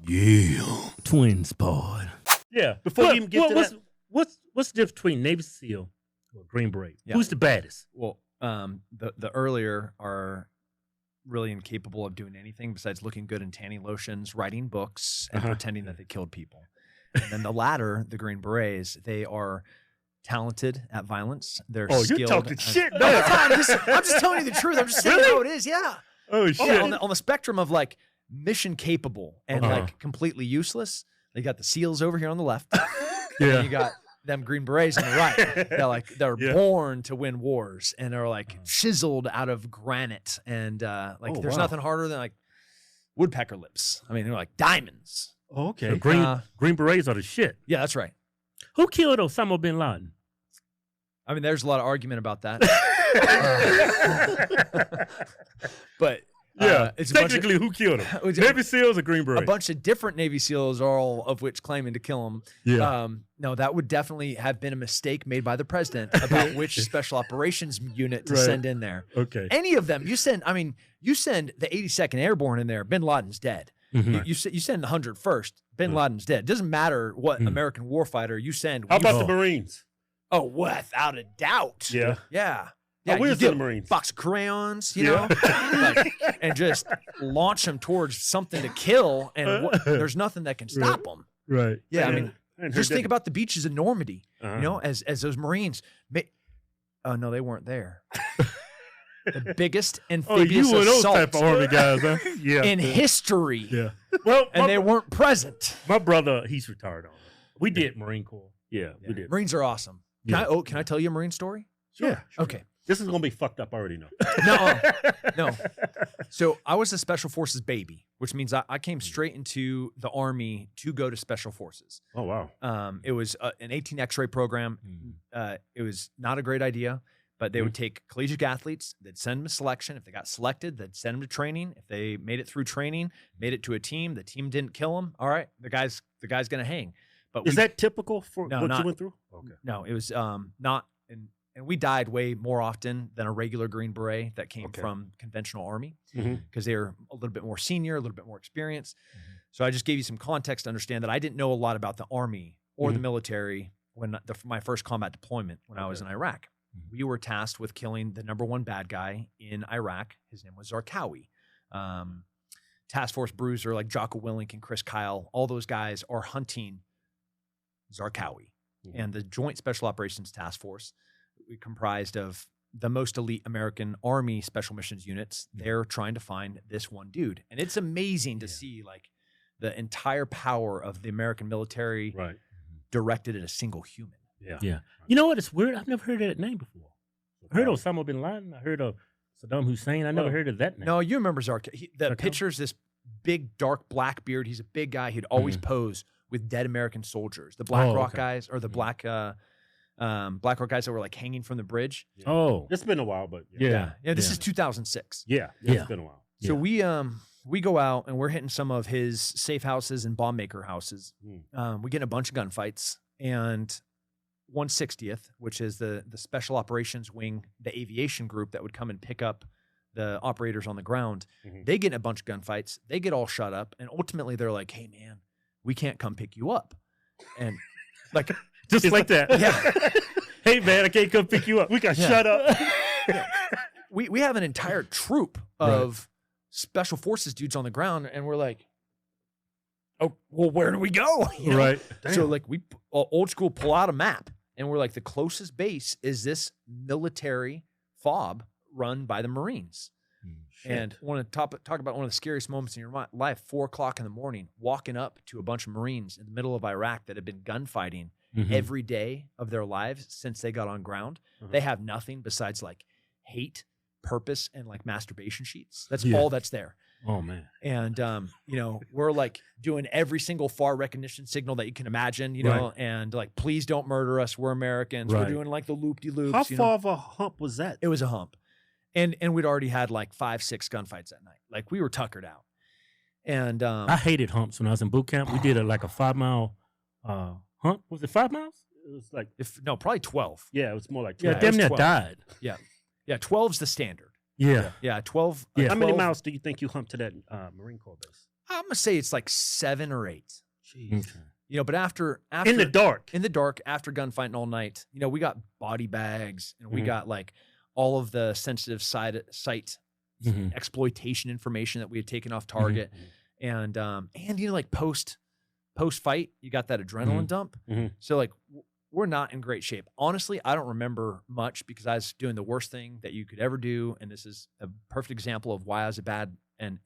Yeah. Twins pod. Yeah. Before you even get to that. What's the difference between Navy SEAL or Green Beret? Yeah. Who's the baddest? Well, the earlier are really incapable of doing anything besides looking good in tanning lotions, writing books, and pretending that they killed people. And then the latter, the Green Berets, they are talented at violence. They're skilled. You're talking shit. No, I'm just telling you the truth. I'm just saying how it is. Yeah. Oh shit. On the spectrum of like mission capable and like completely useless, you got the SEALs over here on the left. And you got them Green Berets on the right. They're born to win wars and are like chiseled out of granite and there's nothing harder than like woodpecker lips. I mean, they're like diamonds. Oh, okay. So Green Berets are the shit. Yeah, that's right. Who killed Osama bin Laden? I mean, there's a lot of argument about that. But it's technically who killed him? Navy SEALs or Green Berets? A bunch of different Navy SEALs, all of which claiming to kill him. Yeah. No, that would definitely have been a mistake made by the president about which special operations unit to send in there. Okay. Any of them, you send the 82nd Airborne in there, bin Laden's dead. Mm-hmm. You send the 101st, bin Laden's dead. It doesn't matter what American warfighter you send. How about the Marines? Oh, without a doubt. Yeah. Yeah. Yeah, where's the Marines? Box of crayons, you know, and just launch them towards something to kill, and there's nothing that can stop them. Right. Yeah, I mean, just think about the beaches of Normandy, you know, as those Marines. Oh no, they weren't there. The biggest amphibious those assault type of army guys, huh? Yeah. in history. Yeah. Well, and they weren't present. My brother, he's retired on it. We did Marine Corps. Yeah, we did. Marines are awesome. Can I tell you a Marine story? Sure. Yeah. Sure. Okay. This is gonna be fucked up. I already know. No. So I was a Special Forces baby, which means I came straight into the Army to go to Special Forces. Oh wow. It was an 18 X-ray program. It was not a great idea, but they would take collegiate athletes. They'd send them to selection. If they got selected, they'd send them to training. If they made it through training, made it to a team, the team didn't kill them. All right, the guy's gonna hang. But is that typical for what you went through? Okay. No, it was not. And we died way more often than a regular Green Beret that came from conventional Army because they were a little bit more senior, a little bit more experienced. So I just gave you some context to understand that I didn't know a lot about the Army or the military when my first combat deployment when I was in Iraq. We were tasked with killing the #1 bad guy in Iraq. His name was Zarqawi. Task Force Bruiser like Jocko Willink and Chris Kyle, all those guys are hunting Zarqawi. And the Joint Special Operations Task Force, comprised of the most elite American Army special missions units. They're trying to find this one dude. And it's amazing to see like the entire power of the American military directed at a single human. Yeah. Yeah. You know what? It's weird. I've never heard of that name before. I heard of Osama bin Laden. I heard of Saddam Hussein. I never heard of that name. No, you remember Zarqawi. The picture's this big, dark, black beard. He's a big guy. He'd always pose with dead American soldiers. The Black Rock guys, or the Black Rock guys that were like hanging from the bridge. Oh, it's been a while, but this is 2006. Yeah, it's been a while. So we go out and we're hitting some of his safe houses and bomb maker houses. We get in a bunch of gunfights, and 160th, which is the special operations wing, the aviation group that would come and pick up the operators on the ground. They get in a bunch of gunfights. They get all shut up, and ultimately they're like, "Hey, man, we can't come pick you up," and like. Just like that. Yeah. Hey, man, I can't come pick you up. We got shut up. We have an entire troop of special forces dudes on the ground, and we're like, oh, well, where do we go? You know? Right. So, like, we old school pull out a map, and we're like, the closest base is this military FOB run by the Marines. And I want to talk about one of the scariest moments in your life, 4 o'clock in the morning, walking up to a bunch of Marines in the middle of Iraq that had been gunfighting every day of their lives since they got on ground. They have nothing besides like hate, purpose, and like masturbation sheets. That's all that's there. Oh, man. And, we're like doing every single FAR recognition signal that you can imagine, you know, and like, please don't murder us. We're Americans. We're doing like the loop-de-loops. How far of a hump was that? It was a hump. And we'd already had like 5-6 gunfights that night. Like we were tuckered out. And I hated humps when I was in boot camp. We did like a 5-mile hump. Was it 5 miles? It was like probably 12. Yeah, it was more like 12. Yeah, damn near died. Yeah. Yeah, 12's the standard. Yeah. Yeah, 12. How many miles do you think you humped to that Marine Corps base? I'm gonna say it's like 7 or 8. Jeez. You know, but after In the dark. after gunfighting all night, you know, we got body bags and we got like all of the sensitive site exploitation information that we had taken off target, and you know, like post fight, you got that adrenaline dump. So like we're not in great shape. Honestly, I don't remember much because I was doing the worst thing that you could ever do, and this is a perfect example of why I was a bad and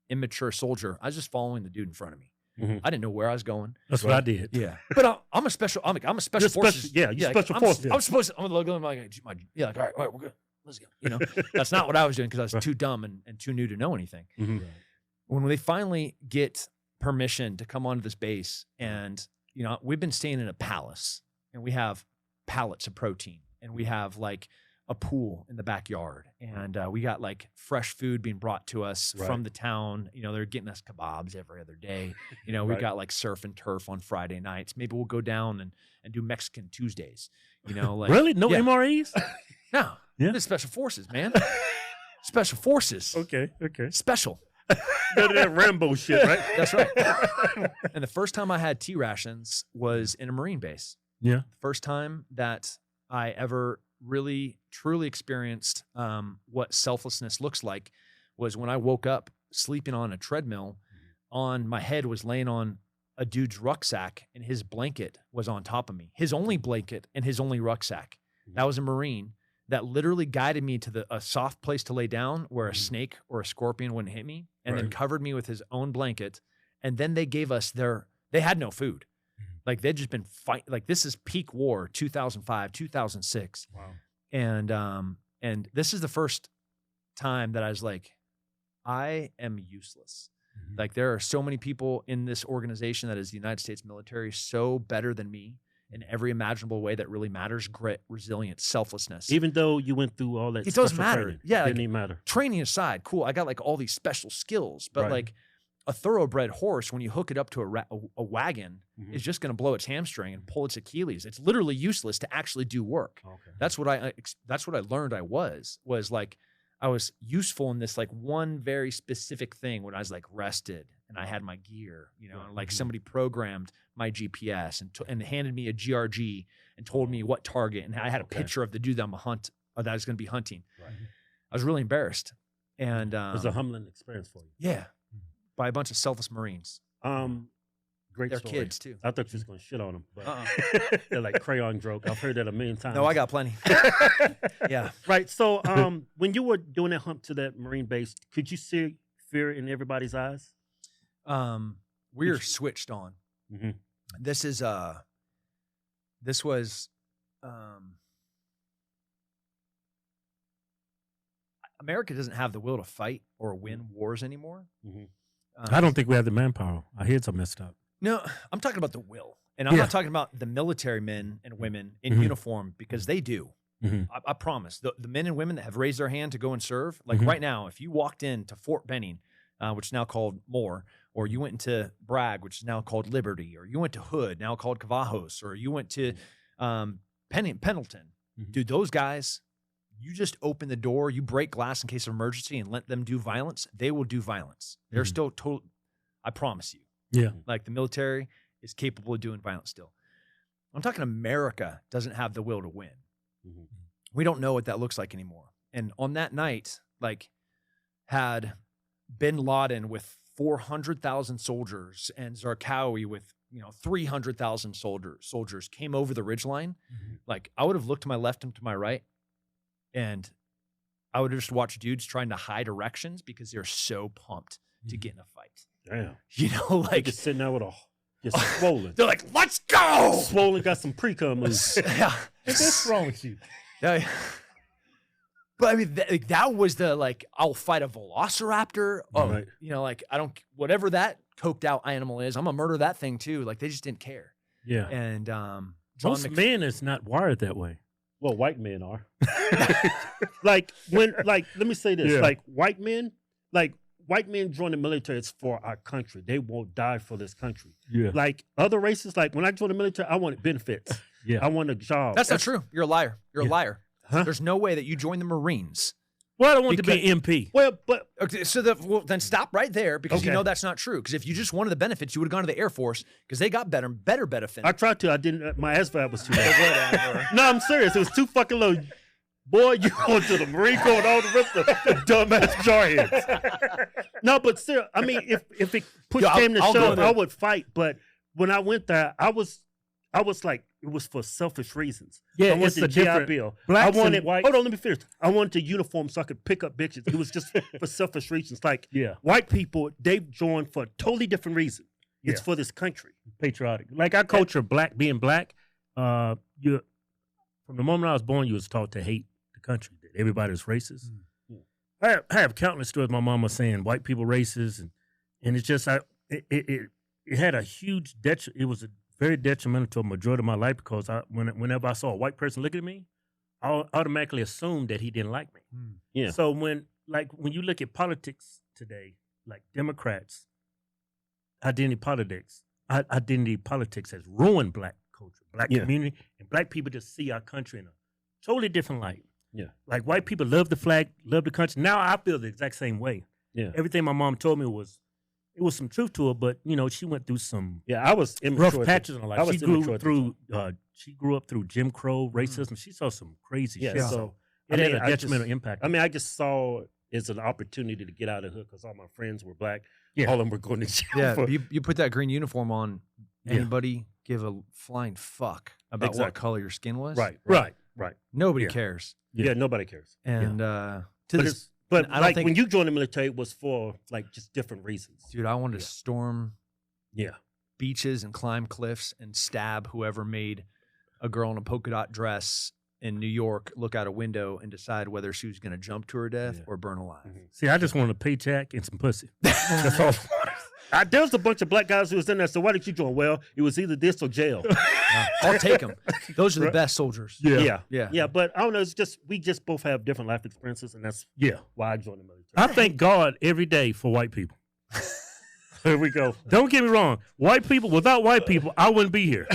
immature soldier. I was just following the dude in front of me. I didn't know where I was going. That's what I did. Yeah, but I'm a special forces. Special forces. I'm supposed to. I'm gonna look at him like, like, all right, we're good. Let's go. You know, that's not what I was doing because I was too dumb and too new to know anything. When they finally get permission to come onto this base, and you know, we've been staying in a palace, and we have pallets of protein, and we have like a pool in the backyard, and we got like fresh food being brought to us from the town. You know, they're getting us kebabs every other day. You know, we got like surf and turf on Friday nights. Maybe we'll go down and do Mexican Tuesdays. You know, like really no MREs? No, the special forces, man. Special forces. Okay. Special. Go to that Rambo shit, right? That's right. And the first time I had T rations was in a Marine base. Yeah. First time that I ever really truly experienced what selflessness looks like was when I woke up sleeping on a treadmill. On my head was laying on a dude's rucksack, and his blanket was on top of me. His only blanket and his only rucksack. That was a Marine that literally guided me to a soft place to lay down where a snake or a scorpion wouldn't hit me, and then covered me with his own blanket. And then they gave us they had no food. Like they'd just been fighting. Like this is peak war, 2005, 2006. Wow. And this is the first time that I was like, I am useless. Like there are so many people in this organization that is the United States military so better than me in every imaginable way that really matters: grit, resilience, selflessness. Even though you went through all that, it doesn't matter. Training, Yeah, it didn't even matter. Training aside, cool. I got like all these special skills, but like a thoroughbred horse, when you hook it up to a wagon, is just going to blow its hamstring and pull its Achilles. It's literally useless to actually do work. That's what I learned. I was like, I was useful in this like one very specific thing when I was like rested and I had my gear, you know, and like somebody programmed my GPS and handed me a GRG and told me what target, and I had a picture of the dude that I was going to be hunting. I was really embarrassed, and it was a humbling experience for you. Yeah, by a bunch of selfless Marines. Great They're story. Kids too. I thought you was going to shit on them, but they're like crayon joke. I've heard that a million times. No, I got plenty. Yeah. Right. So when you were doing that hump to that Marine base, could you see fear in everybody's eyes? We're switched on. This was America doesn't have the will to fight or win wars anymore. I don't think we have the manpower. Our heads are messed up. No, I'm talking about the will. And I'm not talking about the military men and women in uniform, because they do. I promise. The men and women that have raised their hand to go and serve, like right now, if you walked into Fort Benning, which is now called Moore, or you went into Bragg, which is now called Liberty, or you went to Hood, now called Cavajos, or you went to Pendleton, dude, those guys, you just open the door, you break glass in case of emergency and let them do violence, they will do violence. They're still total, I promise you. Yeah. Like the military is capable of doing violence still. I'm talking America doesn't have the will to win. We don't know what that looks like anymore. And on that night, like, had bin Laden with 400,000 soldiers and Zarqawi with 300,000 soldiers came over the ridgeline, like I would have looked to my left and to my right, and I would have just watched dudes trying to hide erections because they're so pumped to get in a fight. Damn. You know, like just sitting there with just swollen. They're like, let's go. Swollen, got some pre-cum moves. Yeah. What's wrong with you? Yeah. But I mean, that was the, like, I'll fight a velociraptor. Oh, Right. Like, I don't, whatever that coked out animal is, I'm going to murder that thing too. Like, they just didn't care. Yeah. And most men is not wired that way. Well, white men are. Let me say this. Yeah. White men join the military, it's for our country. They won't die for this country. Yeah. Like other races, like when I joined the military, I wanted benefits. Yeah. I wanted a job. that's not true. You're a liar. You're a liar. Huh? There's no way that you join the Marines Well, I don't want to be an MP. Well, but Okay, so then stop right there because you Okay. know that's not true. Because if you just wanted the benefits, you would have gone to the Air Force because they got better benefits. I tried to. I didn't. My SVAB was too low. No, I'm serious. It was too fucking low. Boy, you going to the Marine Corps and all the rest of the dumbass jarheads. No, but still, I mean, if it push Yeah, came to I'll go shove, there. I would fight. But when I went there, I was like, it was for selfish reasons. Yeah, I wanted it's the a GI different- Bill. blacks I wanted. and whites- Hold on, let me finish. I wanted a uniform so I could pick up bitches. It was just for selfish reasons. Like Yeah. white people, they've joined for a totally different reason. It's Yeah. for this country. Patriotic. Like our culture, being black, you from the moment I was born, you was taught to hate the country. That everybody's racist. I have countless stories. My mama saying white people racist, and it's just it had a huge it was a very detrimental to a majority of my life because whenever I saw a white person look at me, I automatically assumed that he didn't like me. Yeah. So when you look at politics today, like Democrats, identity politics has ruined black culture, black Yeah. community, and black people just see our country in a totally different light. Yeah. Like white people love the flag, love the country. Now I feel the exact same way. Yeah. Everything my mom told me was some truth to it, but she went through some Yeah, I was rough immature. patches in her I life. was She grew up through Jim Crow racism. She saw some crazy Yeah, shit. so, So I it mean, had a I just- detrimental impact. I mean, I just saw it as an opportunity to get out of the hood because all my friends were black. Yeah. All of them were going to jail. Yeah, for- you put that green uniform on. Yeah. Anybody give a flying fuck about what Exactly. color your skin was? right. Nobody Yeah. cares. Yeah. Nobody cares. And to But this, but I don't like think- when you joined the military, it was for like just different reasons. dude, I wanted to Yeah. storm Yeah. beaches and climb cliffs and stab whoever made a girl in a polka dot dress in New York look out a window and decide whether she was going to jump to her death Yeah. or burn alive. Mhm. See, I just wanted a paycheck and some pussy. That's all. There was a bunch of black guys who was in there. So why did you join? Well, it was either this or jail. I'll take them. Those are the best soldiers. Yeah. Yeah. Yeah. But I don't know. It's just we just both have different life experiences, and that's Yeah. why I joined the military. I thank God every day for white people. Here we go. Don't get me wrong. Without white people, I wouldn't be here.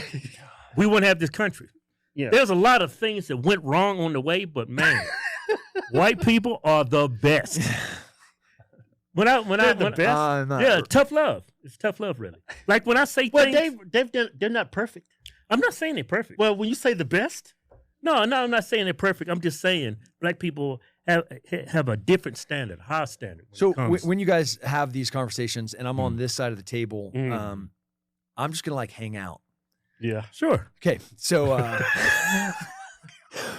We wouldn't have this country. Yeah. There's a lot of things that went wrong on the way, but man, white people are the best. They're the best? Yeah, tough love. It's tough love, really. Like when I say Well, things, they're not perfect. I'm not saying they're perfect. Well, when you say the best, No, I'm not saying they're perfect. I'm just saying black people have a different standard, high standard. So it comes- when you guys have these conversations and I'm on Mm. this side of the table, Mm. I'm just going to like hang out. yeah. sure. Okay. So,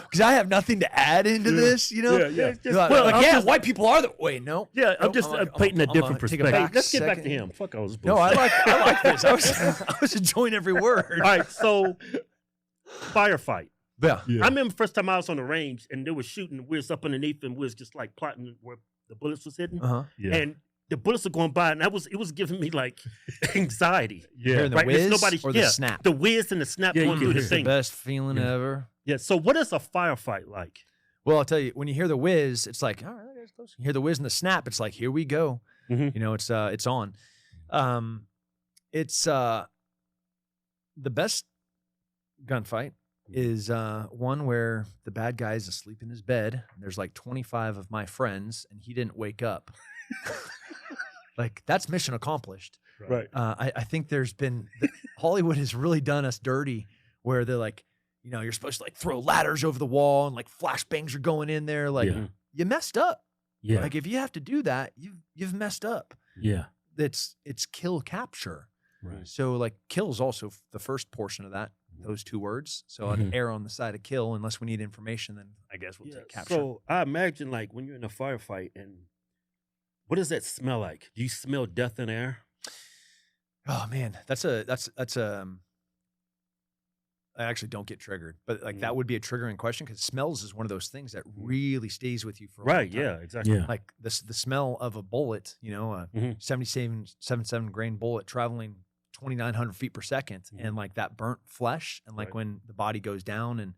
because I have nothing to add into this, you know? Yeah, yeah. You're like, Well, I'm yeah, just- white people are the way. No. Yeah, I'm Nope, just I'm painting a different take perspective. back Let's get back to second. him. Fuck all this No, bullshit. I like this. I was enjoying every word. All right, so firefight. Yeah. I remember first time I was on the range and they were shooting. We was up underneath and we was just like plotting where the bullets was hitting, Uh-huh. Yeah. and the bullets were going by, and it was giving me like anxiety. Hearing the Right, there's whiz nobody- or the yeah, snap. The whiz and the snap Yeah, you going can through the hear it. thing. Best feeling Yeah. ever. Yeah. So what is a firefight like? Well, I'll tell you, when you hear the whiz, it's like, all right, that guy's close. You hear the whiz and the snap, it's like, here we go. Mhm. You know, it's on. It's the best gunfight is one where the bad guy is asleep in his bed. And there's like 25 of my friends, and he didn't wake up. Like, that's mission accomplished. Right. I think there's been Hollywood has really done us dirty, where they're like, you know, you're supposed to like throw ladders over the wall and like flashbangs are going in there. Like, Yeah. you messed up. Yeah. Like, if you have to do that, you've messed up. Yeah. It's kill capture. Right. So like, kill is also the first portion of that. Those two words. So I'd Mhm. err on the side of kill unless we need information. Then I guess we'll Yeah, take capture. so I imagine like when you're in a firefight, and what does that smell like? Do you smell death in the air? Oh man, that's I actually don't get triggered, but like that would be a triggering question because smells is one of those things that really stays with you for a long Right. time. Yeah. Exactly. Yeah. Like the smell of a bullet, you know, a Mhm. 77 grain bullet traveling 2,900 feet per second, and like that burnt flesh, and like Right. when the body goes down and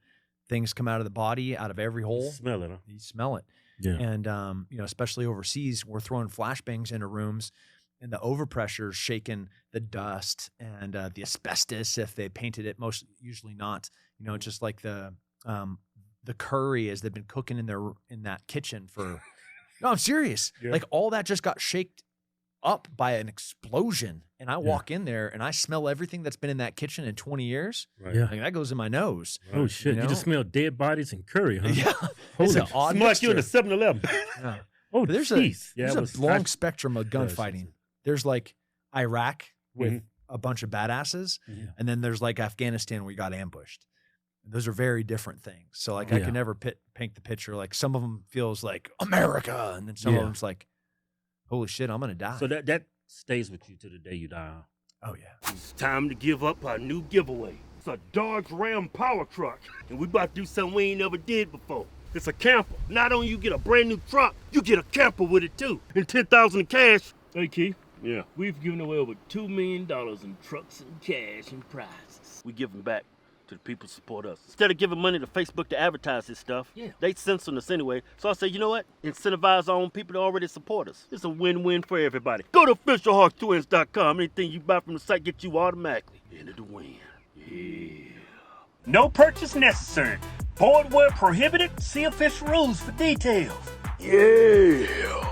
things come out of the body, out of every hole, Smell it. Huh? you smell it. Yeah. And you know, especially overseas, we're throwing flashbangs into rooms, and the overpressure is shaking the dust and the asbestos if they painted it. Most usually not. You know, just like the curry as they've been cooking in that kitchen for No, I'm serious. Yeah. Like all that just got shaked up by an explosion. And I walk in there and I smell everything that's been in that kitchen in 20 years. Right. Yeah. Like that goes in my nose. Oh shit! You, just smell dead bodies and curry, huh? Yeah. Holy It's an odd Smell like you in a mixture. 7-Eleven. Yeah. Oh, There's jeez. There's a long spectrum of gunfighting. There's like Iraq with a bunch of badasses. Yeah. And then there's like Afghanistan where you got ambushed. Those are very different things. So like I can never paint the picture. Like some of them feels like America. And then some of them's like, holy shit, I'm going to die. So that stays with you to the day you die. Huh? Oh, yeah. It's time to give up our new giveaway. It's a Dodge Ram power truck, and we about to do something we ain't never did before. It's a camper. Not only you get a brand new truck, you get a camper with it too, and $10,000 in cash. Hey, Keith. Yeah. We've given away over $2 million in trucks and cash and prizes. We give them back to the people who support us. Instead of giving money to Facebook to advertise this stuff, they censor us anyway. So I say, you know what? Incentivize our own people to already support us. It's a win-win for everybody. Go to officialhodgetwins.com. Anything you buy from the site gets you automatically into the win. Yeah. No purchase necessary. Void where prohibited. See official rules for details. Yeah.